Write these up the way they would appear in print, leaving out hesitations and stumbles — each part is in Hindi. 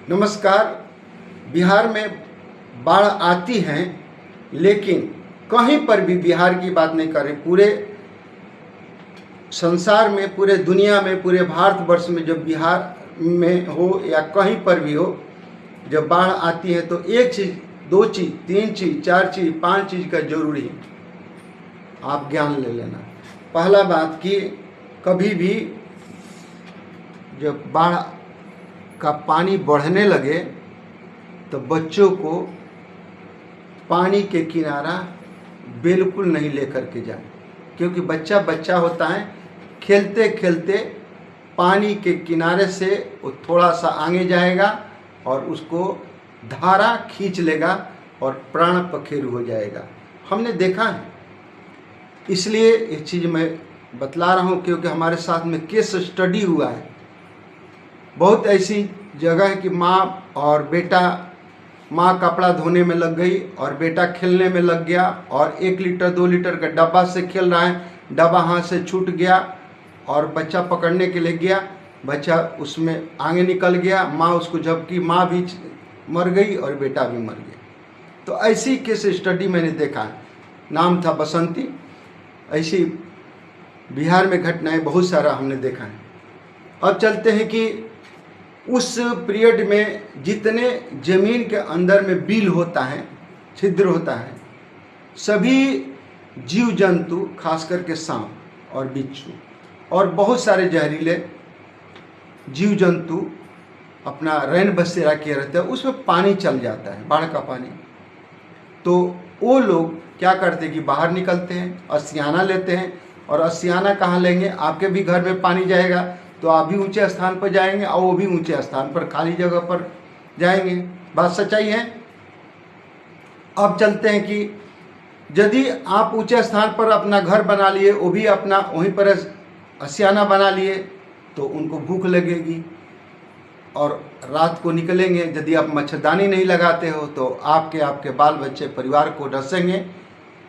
नमस्कार। बिहार में बाढ़ आती है, लेकिन कहीं पर भी बिहार की बात नहीं करें, पूरे संसार में, पूरे दुनिया में, पूरे भारतवर्ष में जब बिहार में हो या कहीं पर भी हो, जब बाढ़ आती है तो एक चीज़, दो चीज़, तीन चीज़, चार चीज़, पांच चीज़ का जरूरी है, आप ज्ञान ले लेना। पहला बात कि कभी भी जब बाढ़ का पानी बढ़ने लगे तो बच्चों को पानी के किनारा बिल्कुल नहीं लेकर के जाए, क्योंकि बच्चा बच्चा होता है, खेलते खेलते पानी के किनारे से वो थोड़ा सा आगे जाएगा और उसको धारा खींच लेगा और प्राण पखेरु हो जाएगा। हमने देखा है, इसलिए ये चीज़ मैं बतला रहा हूँ क्योंकि हमारे साथ में केस स्टडी हुआ है। बहुत ऐसी जगह है कि माँ और बेटा, माँ कपड़ा धोने में लग गई और बेटा खेलने में लग गया और 1 लीटर 2 लीटर का डब्बा से खेल रहा है, डब्बा हाथ से छूट गया और बच्चा पकड़ने के लिए गया, बच्चा उसमें आगे निकल गया, माँ उसको, जबकि माँ भी मर गई और बेटा भी मर गया। तो ऐसी केस स्टडी मैंने देखा है, नाम था बसंती। ऐसी बिहार में घटनाएं बहुत सारा हमने देखा है। अब चलते हैं कि उस पीरियड में जितने जमीन के अंदर में बिल होता है, छिद्र होता है, सभी जीव जंतु, खास करके सांप और बिच्छू और बहुत सारे जहरीले जीव जंतु अपना रैन बसेरा किए रहते हैं, उसमें पानी चल जाता है, बाढ़ का पानी। तो वो लोग क्या करते हैं कि बाहर निकलते हैं, आशियाना लेते हैं, और आशियाना कहाँ लेंगे, आपके भी घर में पानी जाएगा तो आप भी ऊंचे स्थान पर जाएंगे और वो भी ऊंचे स्थान पर, खाली जगह पर जाएंगे। बात सच्चाई है। अब चलते हैं कि यदि आप ऊंचे स्थान पर अपना घर बना लिए, वो भी अपना वहीं पर आशियाना बना लिए, तो उनको भूख लगेगी और रात को निकलेंगे। यदि आप मच्छरदानी नहीं लगाते हो तो आपके बाल बच्चे, परिवार को डसेंगे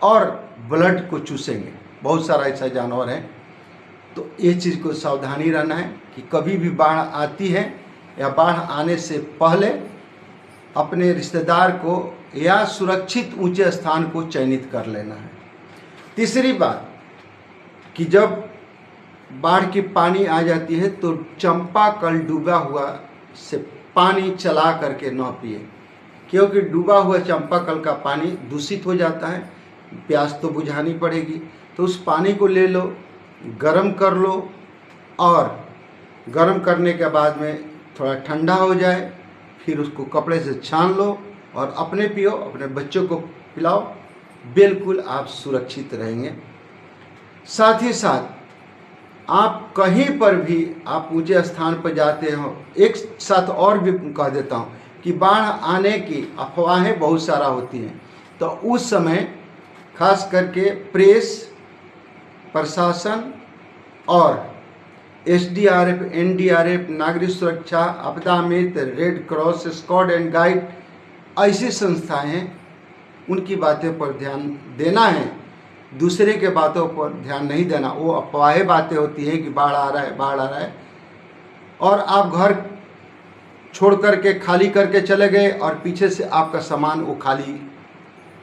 और ब्लड को चूसेंगे। बहुत सारा ऐसा जानवर है। तो ये चीज़ को सावधानी रहना है कि कभी भी बाढ़ आती है या बाढ़ आने से पहले अपने रिश्तेदार को या सुरक्षित ऊंचे स्थान को चयनित कर लेना है। तीसरी बात कि जब बाढ़ की पानी आ जाती है तो चंपा कल डूबा हुआ से पानी चला करके न पिए, क्योंकि डूबा हुआ चंपा कल का पानी दूषित हो जाता है, प्यास तो बुझानी पड़ेगी। तो उस पानी को ले लो, गरम कर लो और गरम करने के बाद में थोड़ा ठंडा हो जाए, फिर उसको कपड़े से छान लो और अपने पियो, अपने बच्चों को पिलाओ, बिल्कुल आप सुरक्षित रहेंगे। साथ ही साथ आप कहीं पर भी आप ऊंचे स्थान पर जाते हो, एक साथ और भी कह देता हूँ कि बाढ़ आने की अफवाहें बहुत सारा होती हैं, तो उस समय खास करके प्रेस, प्रशासन और SDRF, NDRF, नागरिक सुरक्षा, आपदा मित्र, red cross, scout and guide, ऐसी संस्थाएं हैं, उनकी बातों पर ध्यान देना है, दूसरे के बातों पर ध्यान नहीं देना। वो अफवाहें बातें होती हैं कि बाढ़ आ रहा है, बाढ़ आ रहा है, और आप घर छोड़ करके, खाली करके चले गए और पीछे से आपका सामान वो खाली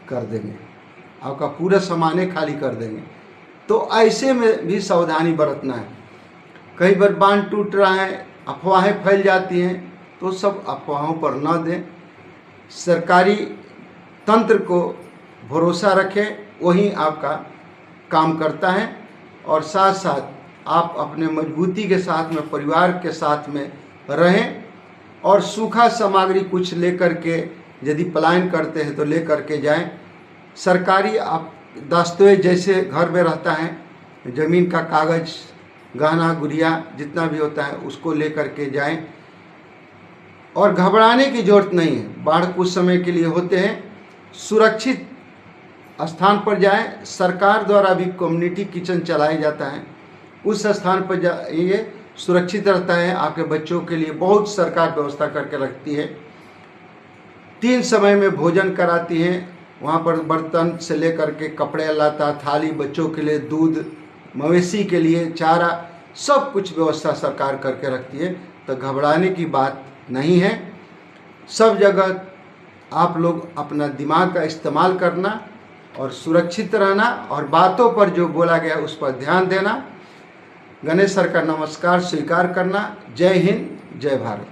कर देंगे, आपका पूरा सामान खाली कर देंगे। तो ऐसे में भी सावधानी बरतना है। कई बार बांध टूट रहा है, अफवाहें फैल जाती हैं, तो सब अफवाहों पर न दें, सरकारी तंत्र को भरोसा रखें, वही आपका काम करता है। और साथ साथ आप अपने मजबूती के साथ में, परिवार के साथ में रहें और सूखा सामग्री कुछ लेकर के, यदि पलायन करते हैं तो लेकर के जाएं। सरकारी आप दस्तावेज जैसे घर में रहता है, ज़मीन का कागज़, गहना गुड़िया जितना भी होता है, उसको लेकर के जाएं। और घबराने की ज़रूरत नहीं है, बाढ़ कुछ समय के लिए होते हैं, सुरक्षित स्थान पर जाएं। सरकार द्वारा भी कम्युनिटी किचन चलाया जाता है, उस स्थान पर जाइए, सुरक्षित रहता है। आपके बच्चों के लिए बहुत सरकार व्यवस्था करके रखती है, 3 समय में भोजन कराती है, वहाँ पर बर्तन से लेकर के कपड़े लाता, थाली, बच्चों के लिए दूध, मवेशी के लिए चारा, सब कुछ व्यवस्था सरकार करके रखती है। तो घबराने की बात नहीं है। सब जगह आप लोग अपना दिमाग का इस्तेमाल करना और सुरक्षित रहना और बातों पर जो बोला गया उस पर ध्यान देना। गणेश सर का नमस्कार स्वीकार करना। जय हिंद, जय भारत।